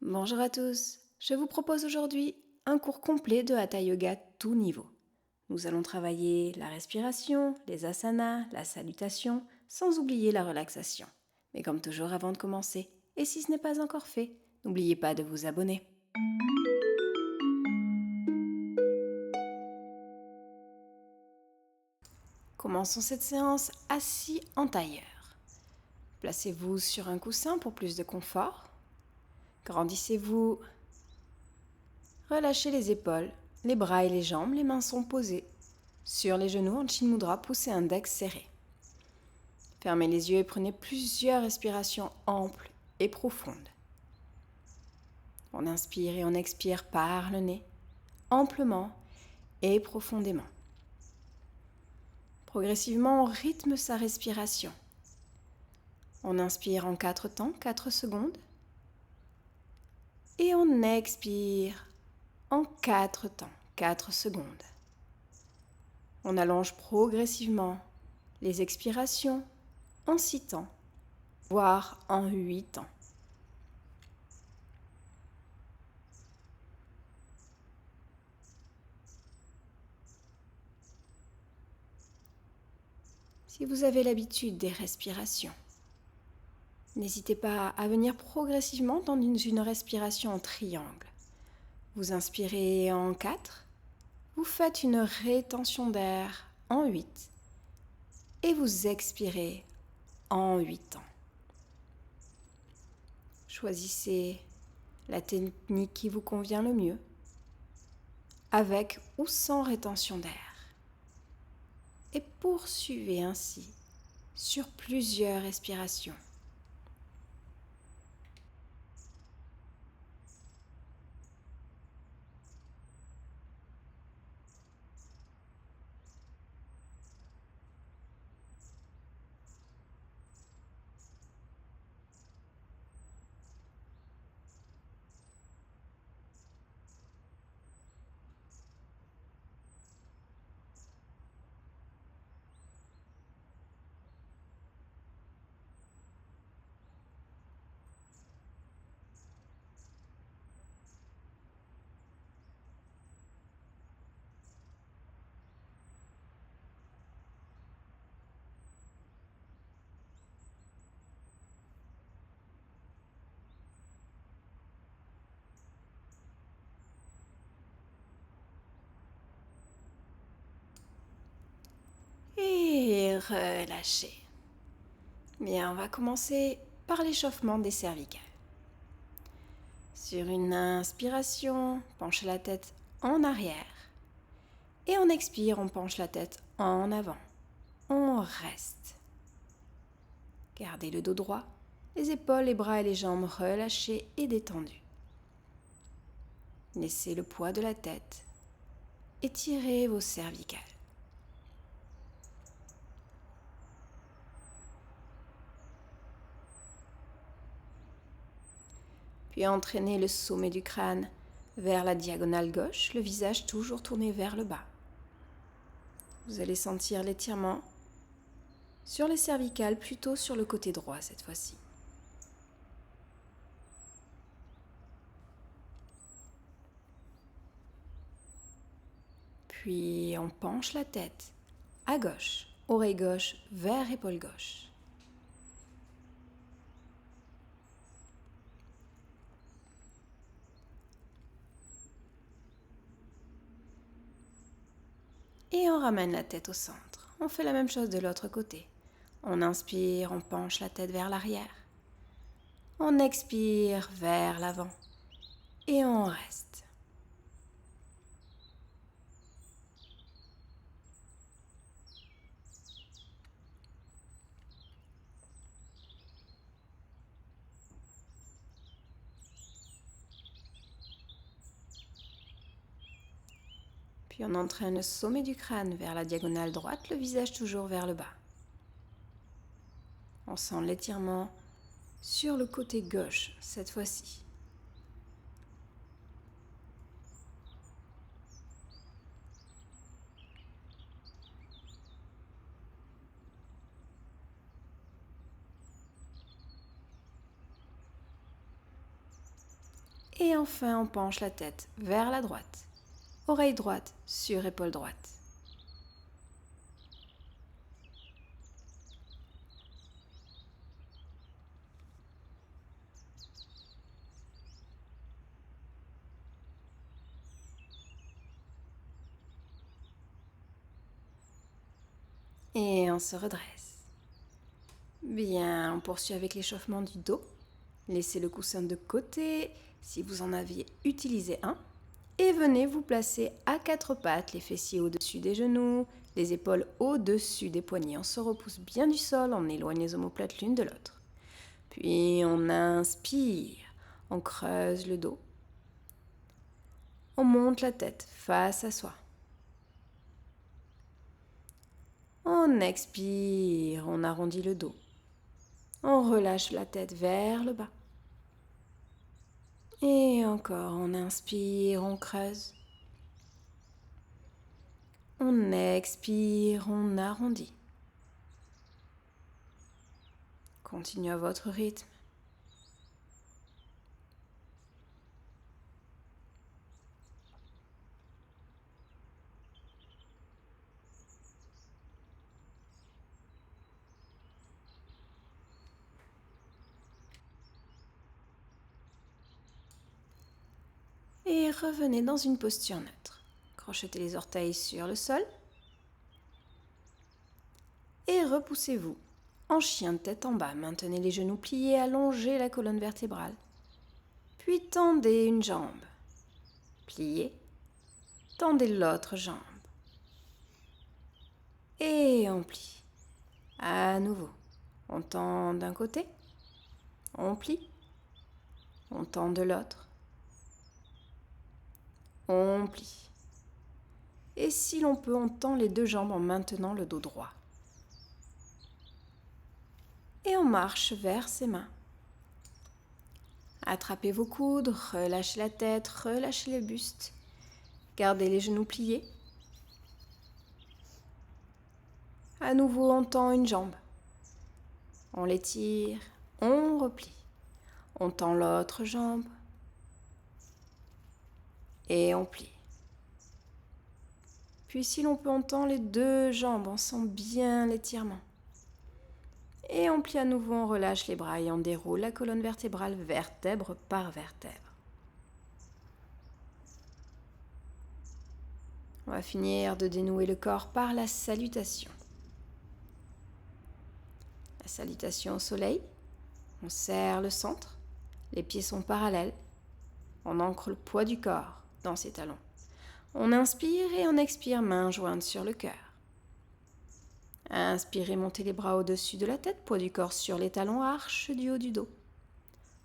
Bonjour à tous, je vous propose aujourd'hui un cours complet de Hatha Yoga tout niveau. Nous allons travailler la respiration, les asanas, la salutation, sans oublier la relaxation. Mais comme toujours avant de commencer, et si ce n'est pas encore fait, n'oubliez pas de vous abonner. Commençons cette séance assis en tailleur. Placez-vous sur un coussin pour plus de confort. Grandissez-vous. Relâchez les épaules, les bras et les jambes, les mains sont posées. Sur les genoux, en Chin Mudra, poussez un index serré. Fermez les yeux et prenez plusieurs respirations amples et profondes. On inspire et on expire par le nez, amplement et profondément. Progressivement, on rythme sa respiration. On inspire en 4 temps, 4 secondes. Et on expire en 4 temps, 4 secondes. On allonge progressivement les expirations en 6 temps, voire en 8 temps. Si vous avez l'habitude des respirations, n'hésitez pas à venir progressivement dans une respiration en triangle. Vous inspirez en 4, vous faites une rétention d'air en 8 et vous expirez en 8 temps. Choisissez la technique qui vous convient le mieux, avec ou sans rétention d'air. Et poursuivez ainsi sur plusieurs respirations. Et relâchez. Bien, on va commencer par l'échauffement des cervicales. Sur une inspiration, penchez la tête en arrière. Et on expire, on penche la tête en avant. On reste. Gardez le dos droit, les épaules, les bras et les jambes relâchés et détendus. Laissez le poids de la tête. Étirez vos cervicales. Puis entraînez le sommet du crâne vers la diagonale gauche, le visage toujours tourné vers le bas. Vous allez sentir l'étirement sur les cervicales, plutôt sur le côté droit cette fois-ci. Puis on penche la tête à gauche, oreille gauche vers épaule gauche. Et on ramène la tête au centre. On fait la même chose de l'autre côté. On inspire, on penche la tête vers l'arrière. On expire vers l'avant. Et on reste. Puis on entraîne le sommet du crâne vers la diagonale droite, le visage toujours vers le bas. On sent l'étirement sur le côté gauche cette fois-ci. Et enfin, on penche la tête vers la droite. Oreille droite sur épaule droite. Et on se redresse. Bien, on poursuit avec l'échauffement du dos. Laissez le coussin de côté si vous en aviez utilisé un. Et venez vous placer à quatre pattes, les fessiers au-dessus des genoux, les épaules au-dessus des poignets. On se repousse bien du sol, on éloigne les omoplates l'une de l'autre. Puis on inspire, on creuse le dos. On monte la tête face à soi. On expire, on arrondit le dos. On relâche la tête vers le bas. Et encore, on inspire, on creuse. On expire, on arrondit. Continuez à votre rythme. Et revenez dans une posture neutre. Crochetez les orteils sur le sol. Et repoussez-vous en chien de tête en bas. Maintenez les genoux pliés, allongez la colonne vertébrale. Puis tendez une jambe. Pliez. Tendez l'autre jambe. Et on plie. À nouveau. On tend d'un côté. On plie. On tend de l'autre. On plie. Et si l'on peut, on tend les deux jambes en maintenant le dos droit. Et on marche vers ses mains. Attrapez vos coudes, relâchez la tête, relâchez le buste. Gardez les genoux pliés. À nouveau, on tend une jambe. On l'étire, on replie. On tend l'autre jambe. Et on plie. Puis si l'on peut, on tend les deux jambes, on sent bien l'étirement. Et on plie à nouveau, on relâche les bras et on déroule la colonne vertébrale vertèbre par vertèbre. On va finir de dénouer le corps par la salutation. La salutation au soleil. On serre le centre. Les pieds sont parallèles. On ancre le poids du corps dans ses talons. On inspire et on expire, mains jointes sur le cœur. Inspirez, montez les bras au-dessus de la tête, poids du corps sur les talons, arche du haut du dos.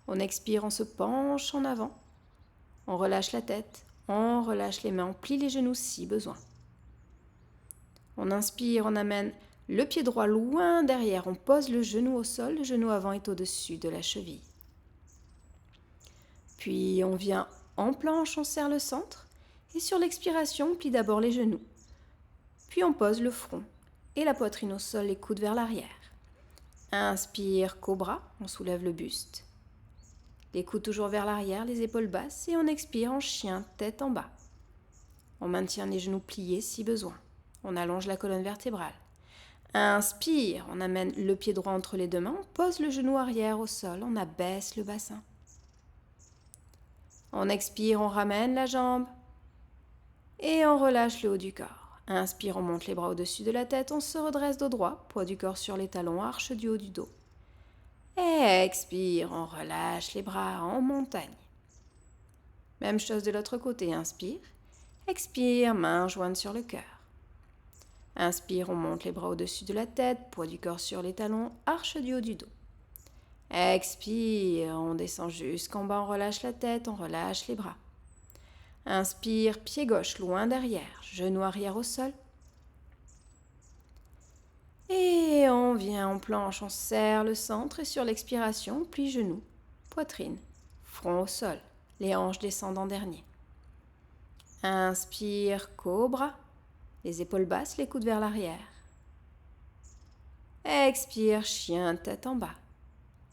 On expire, on se penche en avant. On relâche la tête, on relâche les mains, on plie les genoux si besoin. On inspire, on amène le pied droit loin derrière, on pose le genou au sol, le genou avant est au-dessus de la cheville. Puis on vient en planche, on serre le centre. Et sur l'expiration, on plie d'abord les genoux. Puis on pose le front et la poitrine au sol, les coudes vers l'arrière. Inspire, cobra, on soulève le buste. Les coudes toujours vers l'arrière, les épaules basses et on expire en chien, tête en bas. On maintient les genoux pliés si besoin. On allonge la colonne vertébrale. Inspire, on amène le pied droit entre les deux mains, on pose le genou arrière au sol, on abaisse le bassin. On expire, on ramène la jambe. Et on relâche le haut du corps. Inspire, on monte les bras au-dessus de la tête, on se redresse dos droit, poids du corps sur les talons, arche du haut du dos. Expire, on relâche les bras en montagne. Même chose de l'autre côté, inspire. Expire, mains jointes sur le cœur. Inspire, on monte les bras au-dessus de la tête, poids du corps sur les talons, arche du haut du dos. Expire, on descend jusqu'en bas, on relâche la tête, on relâche les bras. Inspire, pied gauche loin derrière, genou arrière au sol. Et on vient en planche, on serre le centre et sur l'expiration, on plie genoux, poitrine, front au sol, les hanches descendent en dernier. Inspire, cobra, les épaules basses, les coudes vers l'arrière. Expire, chien, tête en bas.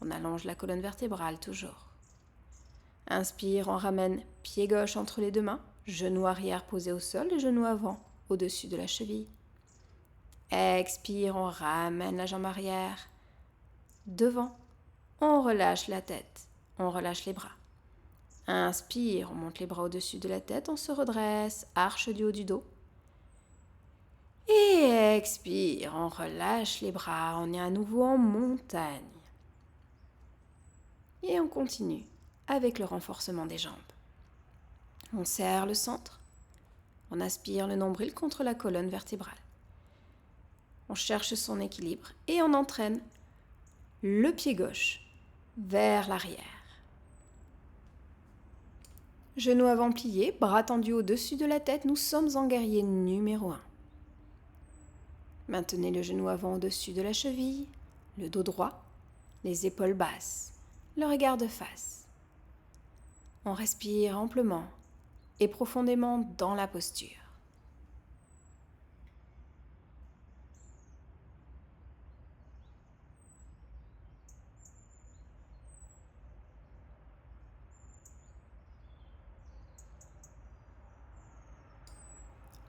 On allonge la colonne vertébrale toujours. Inspire, on ramène pied gauche entre les deux mains, genou arrière posé au sol, genou avant au-dessus de la cheville. Expire, on ramène la jambe arrière devant. On relâche la tête, on relâche les bras. Inspire, on monte les bras au-dessus de la tête, on se redresse, arche du haut du dos. Et expire, on relâche les bras, on est à nouveau en montagne. Et on continue avec le renforcement des jambes. On serre le centre, on aspire le nombril contre la colonne vertébrale. On cherche son équilibre et on entraîne le pied gauche vers l'arrière. Genou avant plié, bras tendus au-dessus de la tête, nous sommes en guerrier numéro 1. Maintenez le genou avant au-dessus de la cheville, le dos droit, les épaules basses, le regard de face. On respire amplement et profondément dans la posture.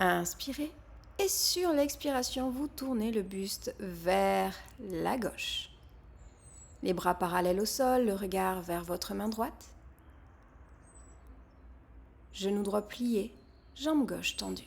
Inspirez et sur l'expiration, vous tournez le buste vers la gauche. Les bras parallèles au sol, le regard vers votre main droite. Genou droit plié, jambe gauche tendue.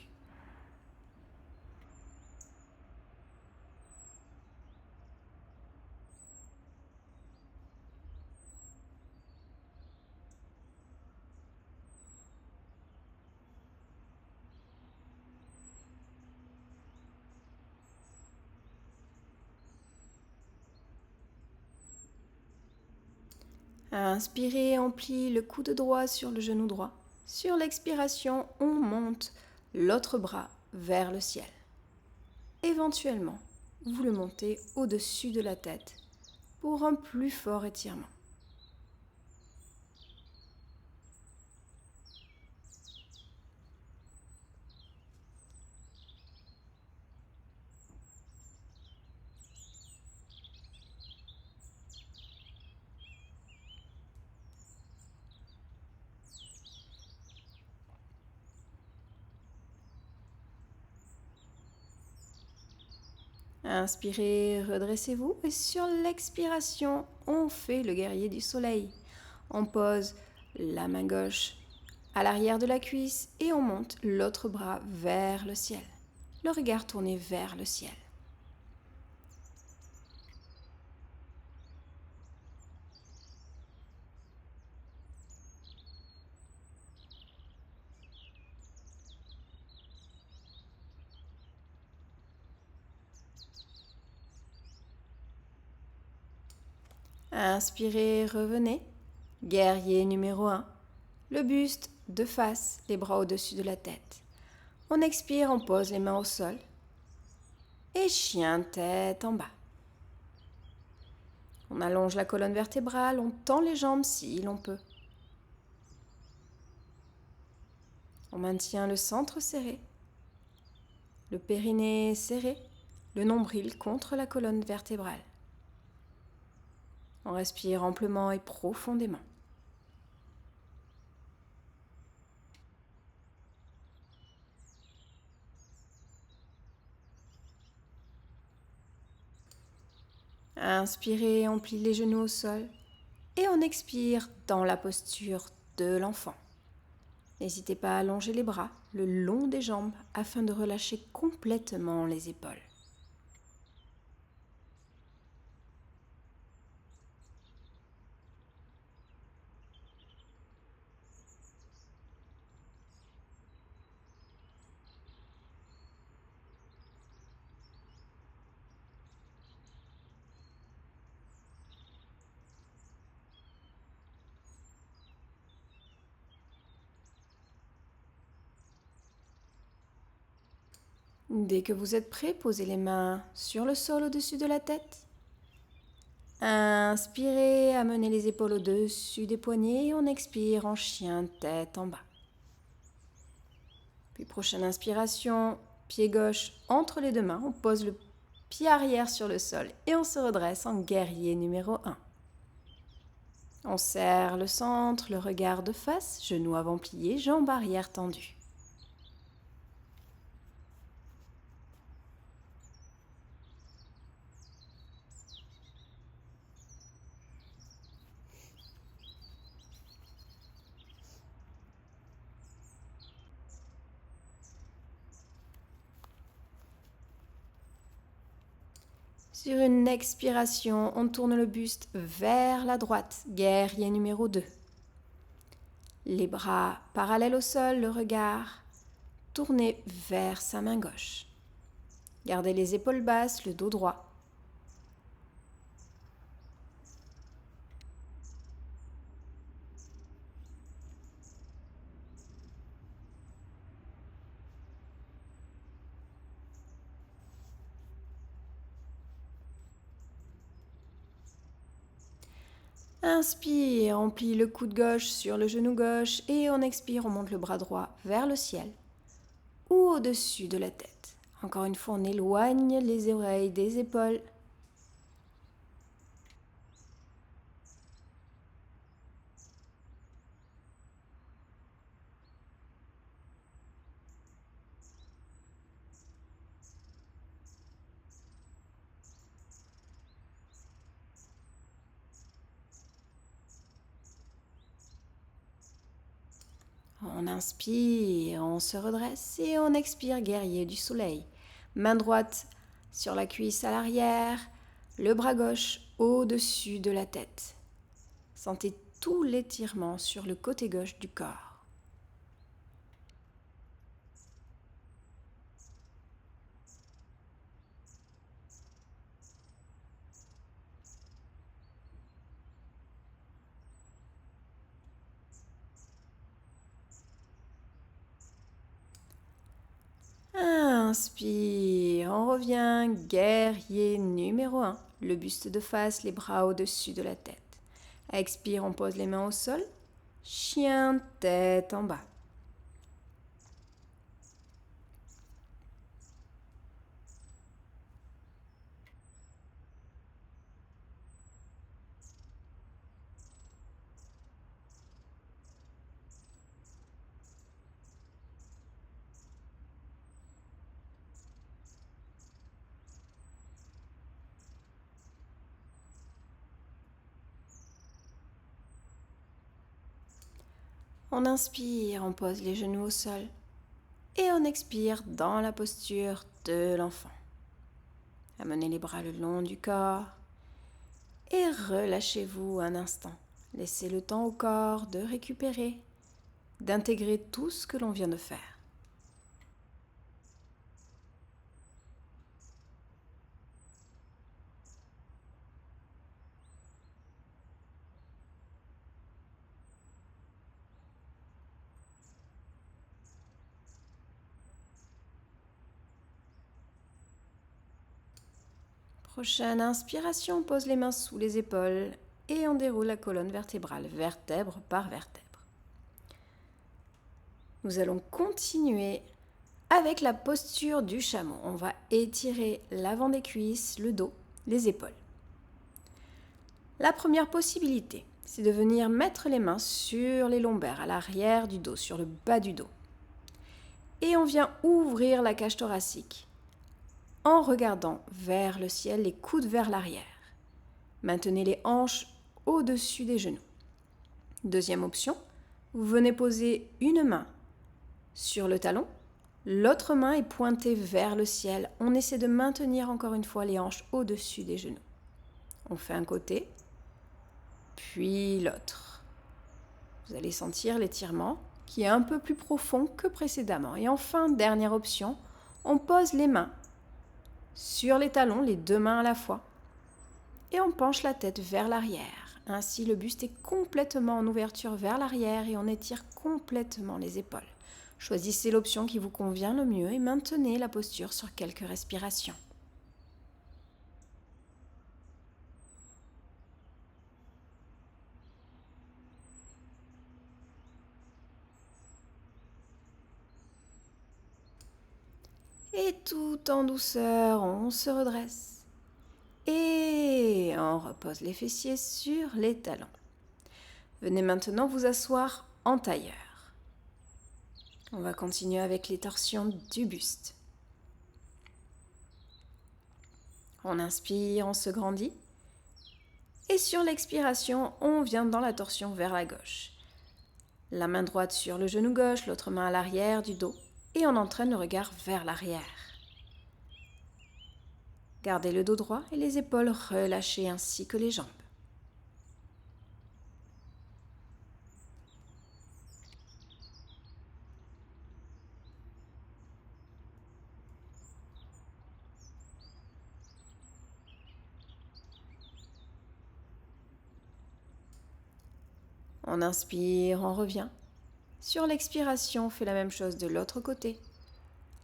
Inspirez, on plie le coude droit sur le genou droit. Sur l'expiration, on monte l'autre bras vers le ciel. Éventuellement, vous le montez au-dessus de la tête pour un plus fort étirement. Inspirez, redressez-vous et sur l'expiration, on fait le guerrier du soleil. On pose la main gauche à l'arrière de la cuisse et on monte l'autre bras vers le ciel. Le regard tourné vers le ciel. Inspirez, revenez. Guerrier numéro 1. Le buste de face, les bras au-dessus de la tête. On expire, on pose les mains au sol. Et chien tête en bas. On allonge la colonne vertébrale, on tend les jambes si l'on peut. On maintient le centre serré, le périnée serré, le nombril contre la colonne vertébrale. On respire amplement et profondément. Inspirez, on plie les genoux au sol et on expire dans la posture de l'enfant. N'hésitez pas à allonger les bras le long des jambes afin de relâcher complètement les épaules. Dès que vous êtes prêt, posez les mains sur le sol au-dessus de la tête. Inspirez, amenez les épaules au-dessus des poignets et on expire en chien tête en bas. Puis prochaine inspiration, pied gauche entre les deux mains, on pose le pied arrière sur le sol et on se redresse en guerrier numéro 1. On serre le centre, le regard de face, genoux avant pliés, jambes arrière tendues. Sur une expiration, on tourne le buste vers la droite, guerrier numéro 2. Les bras parallèles au sol, le regard tourné vers sa main gauche. Gardez les épaules basses, le dos droit. Inspire, on plie le coude gauche sur le genou gauche et on expire, on monte le bras droit vers le ciel ou au-dessus de la tête. Encore une fois, on éloigne les oreilles des épaules. On inspire, on se redresse et on expire, guerrier du soleil. Main droite sur la cuisse à l'arrière, le bras gauche au-dessus de la tête. Sentez tout l'étirement sur le côté gauche du corps. Inspire, on revient, guerrier numéro 1. Le buste de face, les bras au-dessus de la tête. Expire, on pose les mains au sol. Chien, tête en bas. On inspire, on pose les genoux au sol. Et on expire dans la posture de l'enfant. Amenez les bras le long du corps et relâchez-vous un instant. Laissez le temps au corps de récupérer, d'intégrer tout ce que l'on vient de faire. Prochaine inspiration, on pose les mains sous les épaules et on déroule la colonne vertébrale, vertèbre par vertèbre. Nous allons continuer avec la posture du chameau. On va étirer l'avant des cuisses, le dos, les épaules. La première possibilité, c'est de venir mettre les mains sur les lombaires, à l'arrière du dos, sur le bas du dos. Et on vient ouvrir la cage thoracique en regardant vers le ciel, les coudes vers l'arrière. Maintenez les hanches au-dessus des genoux. Deuxième option, vous venez poser une main sur le talon, l'autre main est pointée vers le ciel. On essaie de maintenir encore une fois les hanches au-dessus des genoux. On fait un côté, puis l'autre. Vous allez sentir l'étirement qui est un peu plus profond que précédemment. Et enfin, dernière option, on pose les mains sur les talons, les deux mains à la fois. Et on penche la tête vers l'arrière. Ainsi, le buste est complètement en ouverture vers l'arrière et on étire complètement les épaules. Choisissez l'option qui vous convient le mieux et maintenez la posture sur quelques respirations. Et tout en douceur, on se redresse. Et on repose les fessiers sur les talons. Venez maintenant vous asseoir en tailleur. On va continuer avec les torsions du buste. On inspire, on se grandit. Et sur l'expiration, on vient dans la torsion vers la gauche. La main droite sur le genou gauche, l'autre main à l'arrière du dos. Et on entraîne le regard vers l'arrière. Gardez le dos droit et les épaules relâchées ainsi que les jambes. On inspire, on revient. Sur l'expiration, on fait la même chose de l'autre côté.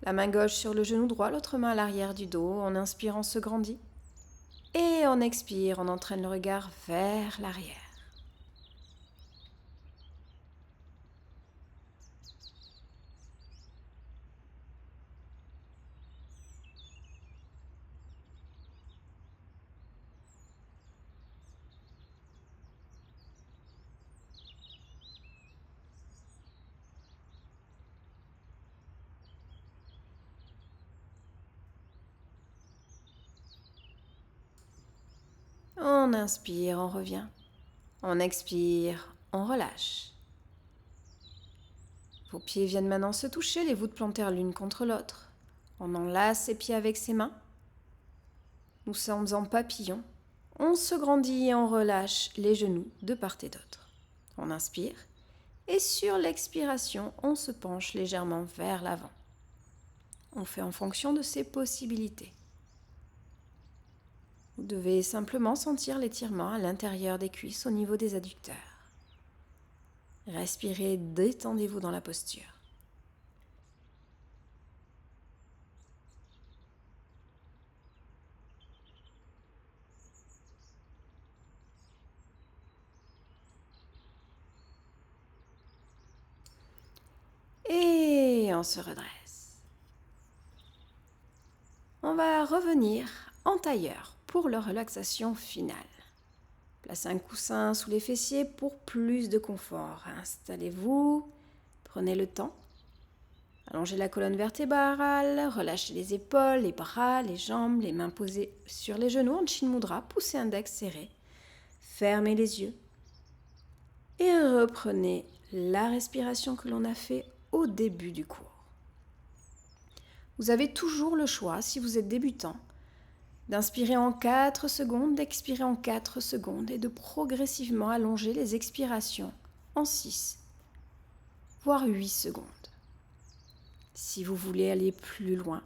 La main gauche sur le genou droit, l'autre main à l'arrière du dos. On inspire, on se grandit. Et on expire, on entraîne le regard vers l'arrière. On inspire, on revient. On expire, on relâche. Vos pieds viennent maintenant se toucher, les voûtes plantaires l'une contre l'autre. On enlace ses pieds avec ses mains. Nous sommes en papillon. On se grandit et on relâche les genoux de part et d'autre. On inspire et sur l'expiration, on se penche légèrement vers l'avant. On fait en fonction de ses possibilités. Vous devez simplement sentir l'étirement à l'intérieur des cuisses au niveau des adducteurs. Respirez, détendez-vous dans la posture. Et on se redresse. On va revenir en tailleur pour la relaxation finale. Placez un coussin sous les fessiers pour plus de confort. Installez-vous, prenez le temps. Allongez la colonne vertébrale, relâchez les épaules, les bras, les jambes, les mains posées sur les genoux en Chin Mudra, poussez index serré. Fermez les yeux et reprenez la respiration que l'on a fait au début du cours. Vous avez toujours le choix, si vous êtes débutant, d'inspirer en 4 secondes, d'expirer en 4 secondes et de progressivement allonger les expirations en 6, voire 8 secondes. Si vous voulez aller plus loin,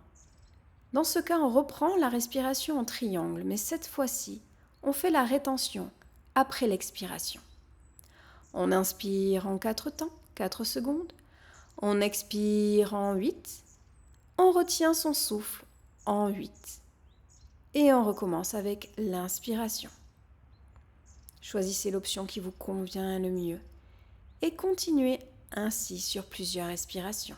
dans ce cas, on reprend la respiration en triangle, mais cette fois-ci, on fait la rétention après l'expiration. On inspire en 4 temps, 4 secondes. On expire en 8. On retient son souffle en 8. Et on recommence avec l'inspiration. Choisissez l'option qui vous convient le mieux et continuez ainsi sur plusieurs respirations.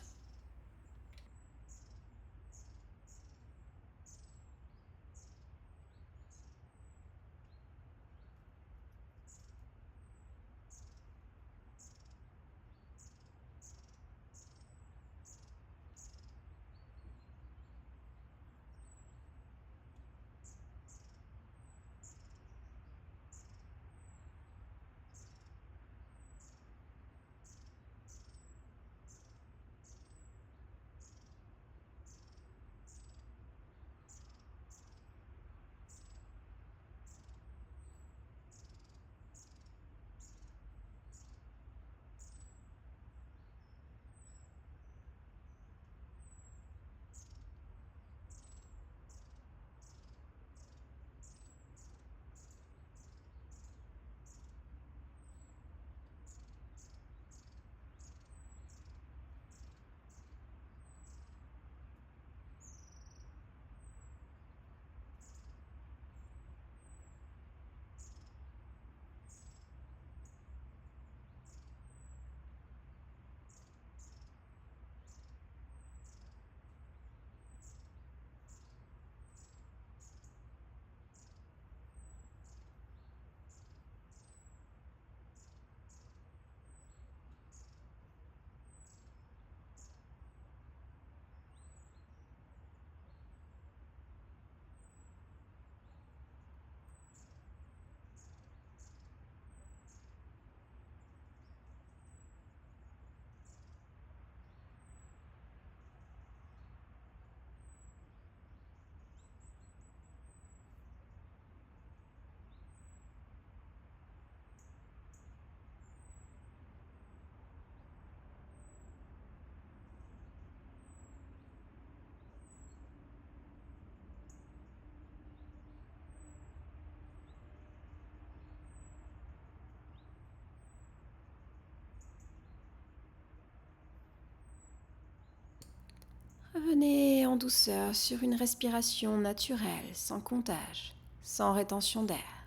Revenez en douceur sur une respiration naturelle, sans comptage, sans rétention d'air.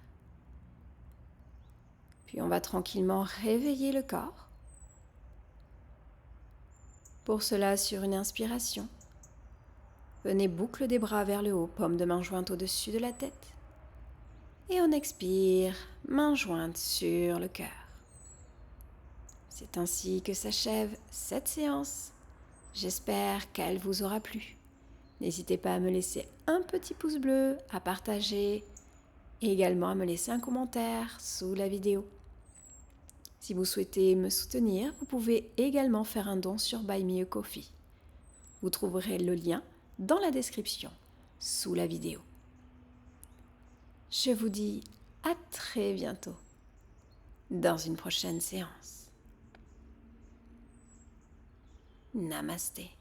Puis on va tranquillement réveiller le corps. Pour cela, sur une inspiration, venez boucle des bras vers le haut, paume de main jointe au-dessus de la tête. Et on expire, main jointe sur le cœur. C'est ainsi que s'achève cette séance. J'espère qu'elle vous aura plu. N'hésitez pas à me laisser un petit pouce bleu, à partager et également à me laisser un commentaire sous la vidéo. Si vous souhaitez me soutenir, vous pouvez également faire un don sur Buy Me a Coffee. Vous trouverez le lien dans la description sous la vidéo. Je vous dis à très bientôt dans une prochaine séance. Namasté.